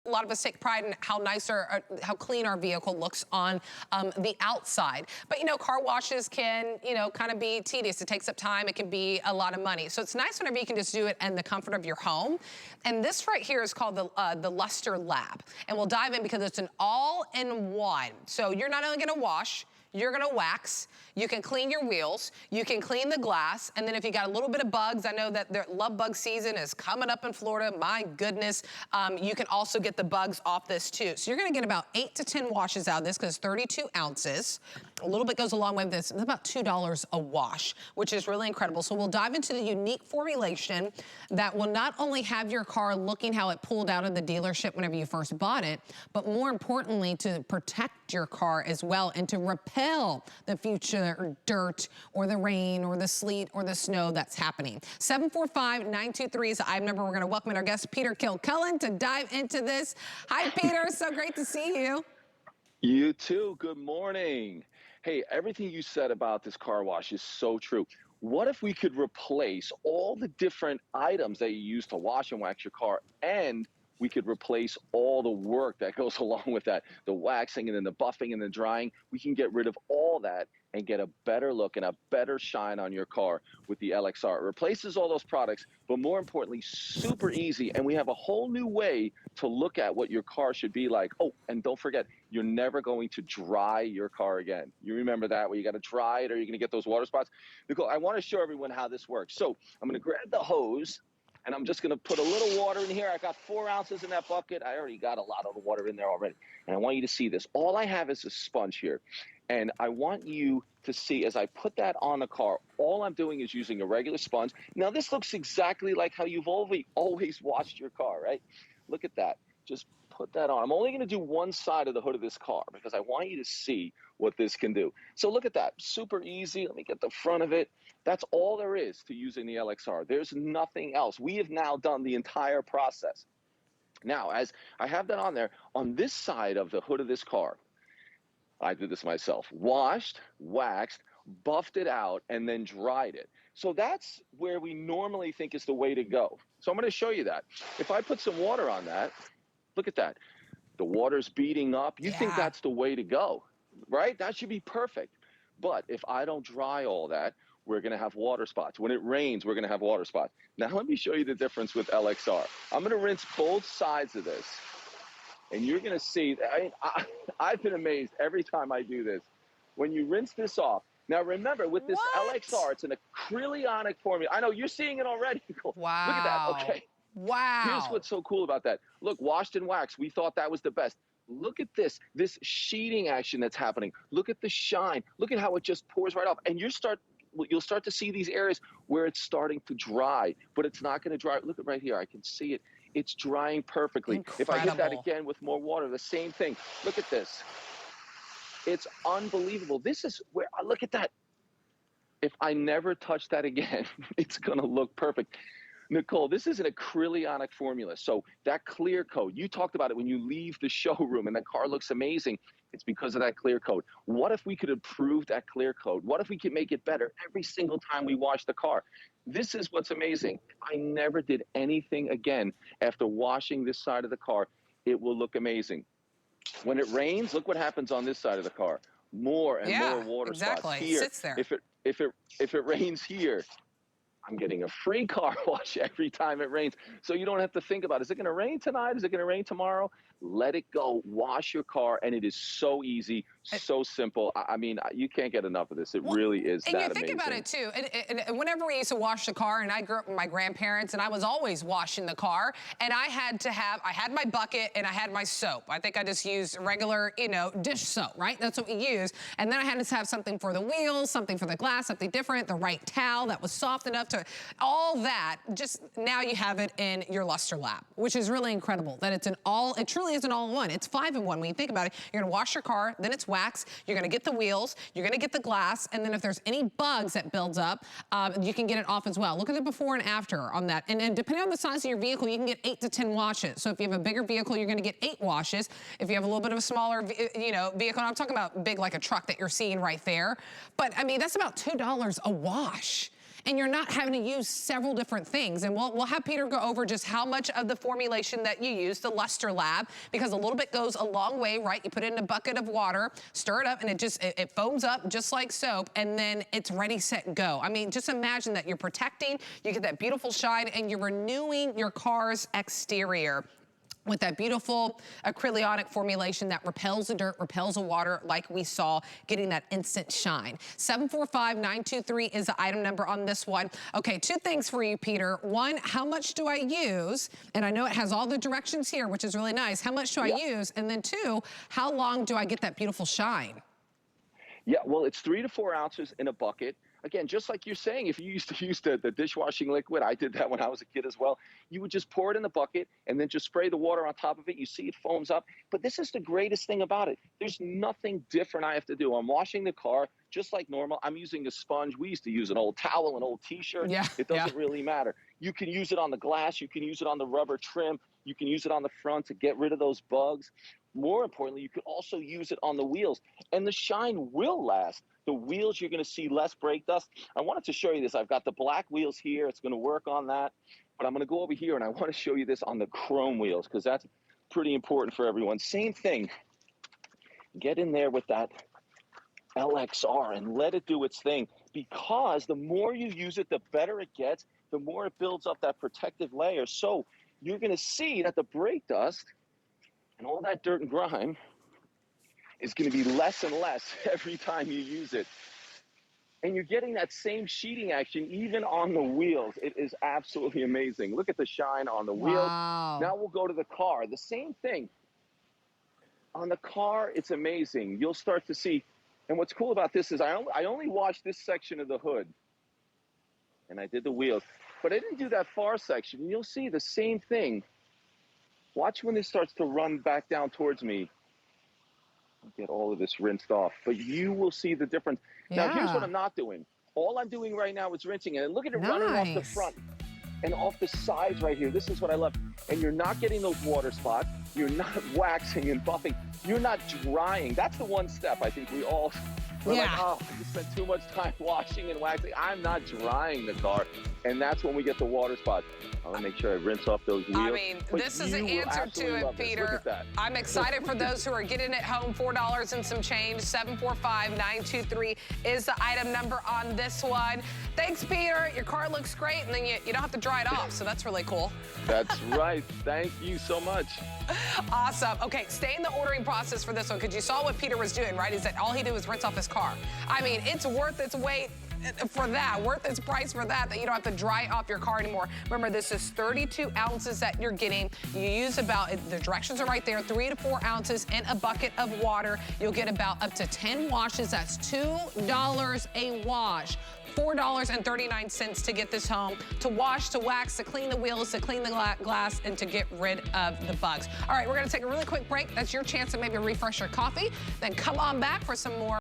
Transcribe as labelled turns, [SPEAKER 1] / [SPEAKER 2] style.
[SPEAKER 1] A lot of us take pride in how nice or how clean our vehicle looks on the outside. But, you know, car washes can, you know, kind of be tedious. It takes up time. It can be a lot of money. So it's nice whenever you can just do it in the comfort of your home. And this right here is called the Lustrelab. And we'll dive in because it's an all-in-one. So you're not only going to wash, you're gonna wax, you can clean your wheels, you can clean the glass, and then if you got a little bit of bugs, I know that the love bug season is coming up in Florida, my goodness, you can also get the bugs off this too. So you're gonna get about 8 to 10 washes out of this because 32 ounces. A little bit goes a long way with this. It's about $2 a wash, which is really incredible. So we'll dive into the unique formulation that will not only have your car looking how it pulled out of the dealership whenever you first bought it, but more importantly to protect your car as well and to repel the future dirt or the rain or the sleet or the snow that's happening. 745-923 is the item number. We're going to welcome our guest, Peter Kilcullen, to dive into this. Hi, Peter. So great to see you.
[SPEAKER 2] You too. Good morning. Hey, everything you said about this car wash is so true. What if we could replace all the different items that you use to wash and wax your car, and we could replace all the work that goes along with that, the waxing and then the buffing and the drying. We can get rid of all that and get a better look and a better shine on your car with the LXR. It replaces all those products, but more importantly, super easy. And we have a whole new way to look at what your car should be like. Oh, and don't forget, you're never going to dry your car again. You remember that, where you got to dry it or you're going to get those water spots? Nicole, I want to show everyone how this works. So I'm going to grab the hose, and I'm just going to put a little water in here. I got 4 ounces in that bucket. I already got a lot of the water in there already. And I want you to see this. All I have is a sponge here. And I want you to see, as I put that on the car, all I'm doing is using a regular sponge. Now, this looks exactly like how you've always washed your car, right? Look at that. Just put that on. I'm only going to do one side of the hood of this car because I want you to see what this can do. So look at that. Super easy. Let me get the front of it. That's all there is to using the LXR. There's nothing else. We have now done the entire process. Now, as I have that on there, on this side of the hood of this car, I did this myself. Washed, waxed, buffed it out, and then dried it. So that's where we normally think is the way to go. So I'm going to show you that. If I put some water on that, look at that. The water's beading up. You think that's the way to go, right? That should be perfect. But if I don't dry all that, we're going to have water spots. When it rains, we're going to have water spots. Now, let me show you the difference with LXR. I'm going to rinse both sides of this, and you're going to see, I've been amazed every time I do this. When you rinse this off, now remember, with this LXR, it's an acrylic formula. I know you're seeing it already.
[SPEAKER 1] Wow.
[SPEAKER 2] Look at that, okay?
[SPEAKER 1] Wow.
[SPEAKER 2] Here's what's so cool about that. Look, washed and waxed, we thought that was the best. Look at this sheeting action that's happening. Look at the shine. Look at how it just pours right off. And you'll start to see these areas where it's starting to dry, but it's not going to dry. Look at right here. I can see it. It's drying perfectly.
[SPEAKER 1] Incredible.
[SPEAKER 2] If I hit that again with more water, the same thing. Look at this. It's unbelievable. This is where, look at that. If I never touch that again, it's going to look perfect. Nicole, this is an acrylic formula. So that clear coat, you talked about it when you leave the showroom and the car looks amazing. It's because of that clear coat. What if we could improve that clear coat? What if we could make it better every single time we wash the car? This is what's amazing. I never did anything again after washing this side of the car. It will look amazing. When it rains, look what happens on this side of the car. More and more water spots here.
[SPEAKER 1] It sits there.
[SPEAKER 2] If it rains here, I'm getting a free car wash every time it rains. So you don't have to think about, is it going to rain tonight? Is it going to rain tomorrow? Let it go. Wash your car. And it is so easy, so simple. I mean, you can't get enough of this. It really is that amazing.
[SPEAKER 1] And you think about it, too. And whenever we used to wash the car, and I grew up with my grandparents, and I was always washing the car, and I had my bucket, and I had my soap. I think I just used regular, you know, dish soap, right? That's what we use. And then I had to have something for the wheels, something for the glass, something different, the right towel that was soft enough to, all that. Just now you have it in your Lustrelab, which is really incredible that it truly is an all-in-one. It's 5-in-1 when you think about it. You're gonna wash your car, then it's wax, you're gonna get the wheels, you're gonna get the glass, and then if there's any bugs that builds up, you can get it off as well. Look at the before and after on that. And depending on the size of your vehicle, you can get 8 to 10 washes. So if you have a bigger vehicle, you're gonna get 8 washes. If you have a little bit of a smaller, vehicle, and I'm talking about big like a truck that you're seeing right there, but I mean, that's about $2 a wash. and you're not having to use several different things. And we'll have Peter go over just how much of the formulation that you use, the Lustrelab, because a little bit goes a long way, right? You put it in a bucket of water, stir it up, and it foams up just like soap, and then it's ready, set, go. I mean, just imagine that you're protecting, you get that beautiful shine, and you're renewing your car's exterior with that beautiful acrylionic formulation that repels the dirt, repels the water, like we saw, getting that instant shine. 745923 is the item number on this one. Okay, two things for you, Peter. One, how much do I use? And I know it has all the directions here, which is really nice. How much do I use? And then two, how long do I get that beautiful shine?
[SPEAKER 2] Yeah, well, it's 3 to 4 ounces in a bucket. Again, just like you're saying, if you used to use the dishwashing liquid, I did that when I was a kid as well, you would just pour it in the bucket and then just spray the water on top of it. You see it foams up. But this is the greatest thing about it. There's nothing different I have to do. I'm washing the car just like normal. I'm using a sponge. We used to use an old towel, an old T-shirt.
[SPEAKER 1] Yeah,
[SPEAKER 2] it doesn't really matter. You can use it on the glass. You can use it on the rubber trim. You can use it on the front to get rid of those bugs. More importantly, you could also use it on the wheels, and the shine will last. The wheels, you're going to see less brake dust. I wanted to show you this. I've got the black wheels here. It's going to work on that, but I'm going to go over here, and I want to show you this on the chrome wheels because that's pretty important for everyone. Same thing. Get in there with that LXR and let it do its thing, because the more you use it, the better it gets, the more it builds up that protective layer. So you're going to see that the brake dust and all that dirt and grime is going to be less and less every time you use it. And you're getting that same sheeting action even on the wheels. It is absolutely amazing. Look at the shine on the wheels. Now we'll go to the car. The same thing. On the car, it's amazing. You'll start to see, and what's cool about this is I only washed this section of the hood, and I did the wheels, but I didn't do that far section. And you'll see the same thing. Watch when this starts to run back down towards me. I'll get all of this rinsed off, but you will see the difference. Now, here's what I'm not doing. All I'm doing right now is rinsing it. And look at it running off the front and off the sides right here. This is what I love. And you're not getting those water spots. You're not waxing and buffing. You're not drying. That's the one step I think we're like, oh, I just spent too much time washing and waxing. I'm not drying the car. And that's when we get the water spots. I'm gonna make sure I rinse off those wheels.
[SPEAKER 1] I mean, this is the answer to it, Peter. I'm excited for those who are getting it home. $4 and some change. 745923 is the item number on this one. Thanks, Peter. Your car looks great, and then you don't have to dry it off, so that's really cool.
[SPEAKER 2] That's right. Thank you so much.
[SPEAKER 1] Awesome. Okay, stay in the ordering process for this one, because you saw what Peter was doing, right? Is that all he did was rinse off his car. I mean, it's worth its weight for that, worth its price for that you don't have to dry off your car anymore. Remember, this is 32 ounces that you're getting. You use about, the directions are right there, 3 to 4 ounces in a bucket of water. You'll get about up to 10 washes. That's $2 a wash. $4.39 to get this home, to wash, to wax, to clean the wheels, to clean the glass, and to get rid of the bugs. All right, we're going to take a really quick break. That's your chance to maybe refresh your coffee. Then come on back for some more